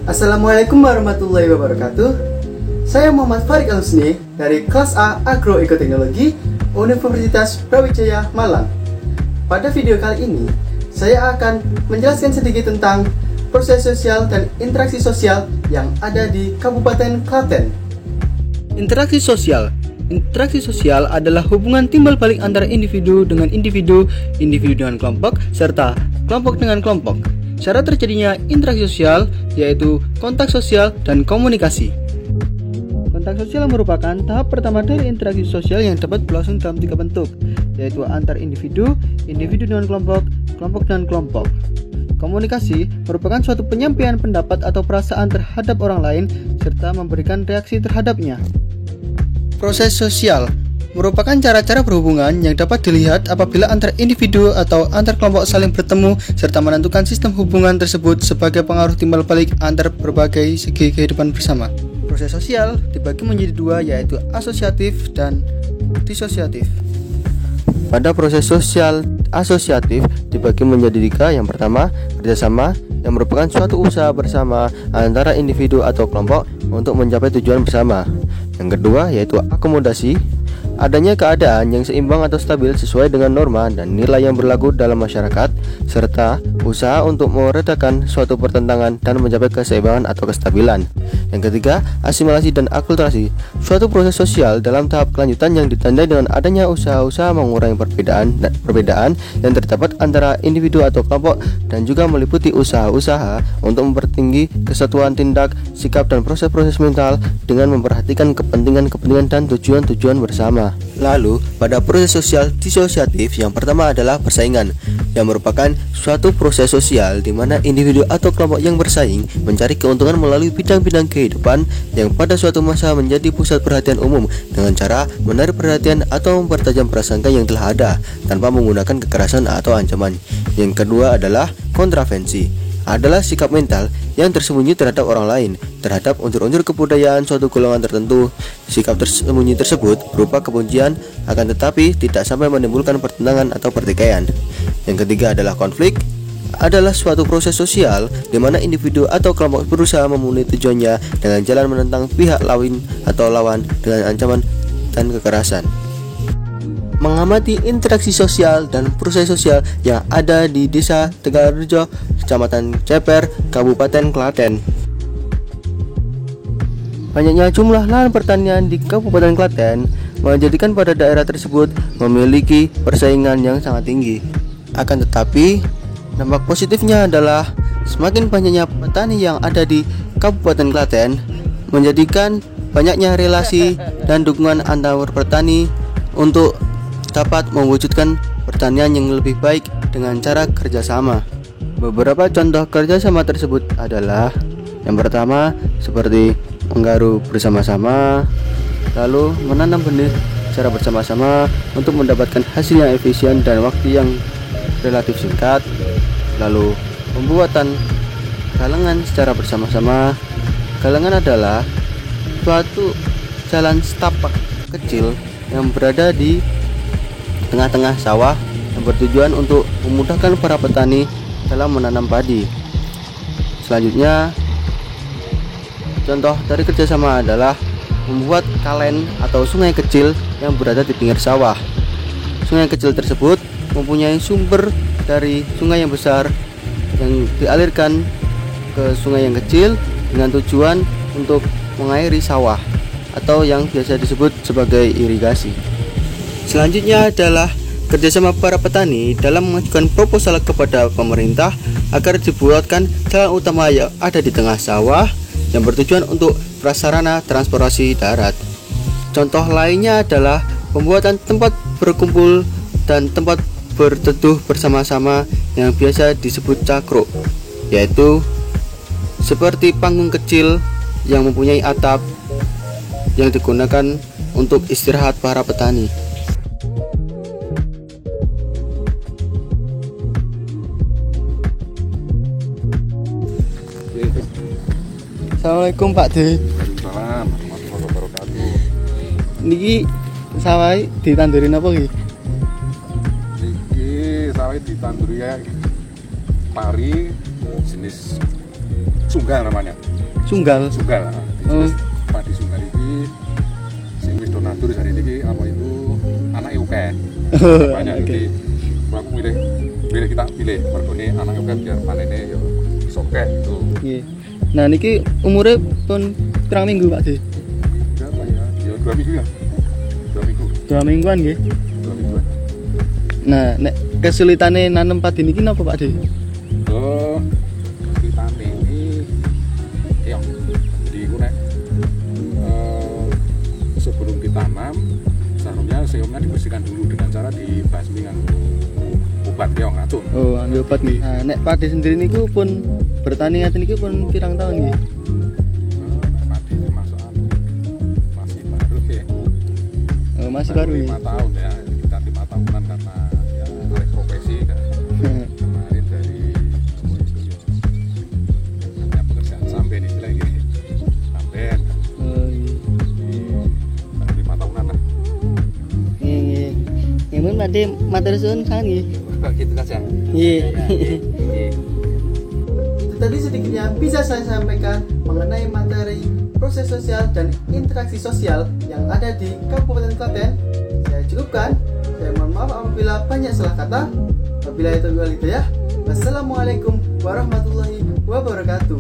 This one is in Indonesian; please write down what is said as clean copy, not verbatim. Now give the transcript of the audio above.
Assalamualaikum warahmatullahi wabarakatuh. Saya Muhammad Farid Al-Husni dari kelas A Agroekoteknologi Universitas Brawijaya Malang. Pada video kali ini, saya akan menjelaskan sedikit tentang proses sosial dan interaksi sosial yang ada di Kabupaten Klaten. Interaksi sosial adalah hubungan timbal balik antara individu dengan individu, individu dengan kelompok, serta kelompok dengan kelompok. Cara terjadinya interaksi sosial yaitu kontak sosial dan komunikasi. Kontak sosial merupakan tahap pertama dari interaksi sosial yang dapat berlangsung dalam 3 bentuk, yaitu antar individu, individu dengan kelompok, kelompok dengan kelompok. Komunikasi merupakan suatu penyampaian pendapat atau perasaan terhadap orang lain serta memberikan reaksi terhadapnya. Proses sosial merupakan cara-cara berhubungan yang dapat dilihat apabila antar individu atau antar kelompok saling bertemu serta menentukan sistem hubungan tersebut sebagai pengaruh timbal balik antar berbagai segi kehidupan bersama. Proses sosial dibagi menjadi 2, yaitu asosiatif dan disosiatif. Pada proses sosial asosiatif dibagi menjadi 3. Yang pertama, kerjasama, yang merupakan suatu usaha bersama antara individu atau kelompok untuk mencapai tujuan bersama. Yang kedua, yaitu akomodasi, adanya keadaan yang seimbang atau stabil sesuai dengan norma dan nilai yang berlaku dalam masyarakat, serta usaha untuk meredakan suatu pertentangan dan mencapai keseimbangan atau kestabilan. Yang ketiga, asimilasi dan akulturasi, suatu proses sosial dalam tahap kelanjutan yang ditandai dengan adanya usaha-usaha mengurangi perbedaan yang terdapat antara individu atau kelompok dan juga meliputi usaha-usaha untuk mempertinggi kesatuan tindak, sikap dan proses-proses mental dengan memperhatikan kepentingan-kepentingan dan tujuan-tujuan bersama. Lalu, pada proses sosial disosiatif, yang pertama adalah persaingan, yang merupakan suatu proses sosial di mana individu atau kelompok yang bersaing mencari keuntungan melalui bidang-bidang kehidupan yang pada suatu masa menjadi pusat perhatian umum dengan cara menarik perhatian atau mempertajam prasangka yang telah ada tanpa menggunakan kekerasan atau ancaman. Yang kedua adalah kontravensi, adalah sikap mental yang tersembunyi terhadap orang lain, terhadap unsur-unsur kebudayaan suatu golongan tertentu. Sikap tersembunyi tersebut berupa kebencian, akan tetapi tidak sampai menimbulkan pertentangan atau pertikaian. Yang ketiga adalah konflik, adalah suatu proses sosial di mana individu atau kelompok berusaha memenuhi tujuannya dengan jalan menentang pihak lain atau lawan dengan ancaman dan kekerasan. Mengamati interaksi sosial dan proses sosial yang ada di Desa Tegalrejo, Kecamatan Ceper, Kabupaten Klaten. Banyaknya jumlah lahan pertanian di Kabupaten Klaten menjadikan pada daerah tersebut memiliki persaingan yang sangat tinggi. Akan tetapi, dampak positifnya adalah semakin banyaknya petani yang ada di Kabupaten Klaten menjadikan banyaknya relasi dan dukungan antar petani untuk dapat mewujudkan pertanian yang lebih baik dengan cara kerjasama. Beberapa contoh kerjasama tersebut adalah yang pertama seperti menggaruk bersama-sama, lalu menanam benih secara bersama-sama untuk mendapatkan hasil yang efisien dan waktu yang relatif singkat, lalu pembuatan galengan secara bersama-sama. Galengan adalah suatu jalan setapak kecil yang berada di tengah-tengah sawah yang bertujuan untuk memudahkan para petani dalam menanam padi. Selanjutnya, contoh dari kerjasama adalah membuat kalen atau sungai kecil yang berada di pinggir sawah. Sungai kecil tersebut mempunyai sumber dari sungai yang besar yang dialirkan ke sungai yang kecil dengan tujuan untuk mengairi sawah atau yang biasa disebut sebagai irigasi. Selanjutnya adalah kerjasama para petani dalam mengajukan proposal kepada pemerintah agar dibuatkan jalan utama yang ada di tengah sawah yang bertujuan untuk prasarana transportasi darat. Contoh lainnya adalah pembuatan tempat berkumpul dan tempat berteduh bersama-sama yang biasa disebut cakruk, yaitu seperti panggung kecil yang mempunyai atap yang digunakan untuk istirahat para petani. Assalamualaikum Pak D. Waalaikumsalam warahmatullahi wabarakatuh. Niki sawah ditandurin apa iki? Iki sawah ditanduri ya pari jenis Sunggal namanya. Sunggal. Sunggal. Oh. Padi sunggal iki sing wis donatur jare iki apa itu anake akeh. Banyak Oke. jadi aku milih kita pilih mergone anake akeh biar panene yo iso akeh gitu. Nggih. Nah niki umure pun pirang minggu Pak De? Berapa ya? Ya 2 minggu ya. 2 minggu. 2 mingguan nggih. 2 mingguan. Nah, nek kesulitane nanem padi niki napa Pak De? Oh, ceritane ini ya di ku nek sebelum ditanam seharusnya dibersihkan dulu dengan cara dibasmi nganggo obat ya ngacun. Oh, ambil obat nggih. Nah, nek padi sendiri niku pun bertani ngaten niki pun pirang tahun nggih? Padi ini masih baru ya. Oh, masih baru nggih. 5 tahun ya, kita 5 tahunan karena ya alih profesi kan. Kemarin dari hanya pekerjaan sampean istilah gitu. Sampean Oh, iya. baru 5 tahunan lah. Nggih. Nggih, mun Pak De matur suwun sangat nggih. Gitu saja. Nggih. Itu tadi sedikitnya bisa saya sampaikan mengenai materi proses sosial dan interaksi sosial yang ada di Kabupaten Klaten. Saya cukupkan. Saya mohon maaf apabila banyak salah kata. Wabillahi taufiq wal hidayah. Wassalamualaikum warahmatullahi wabarakatuh.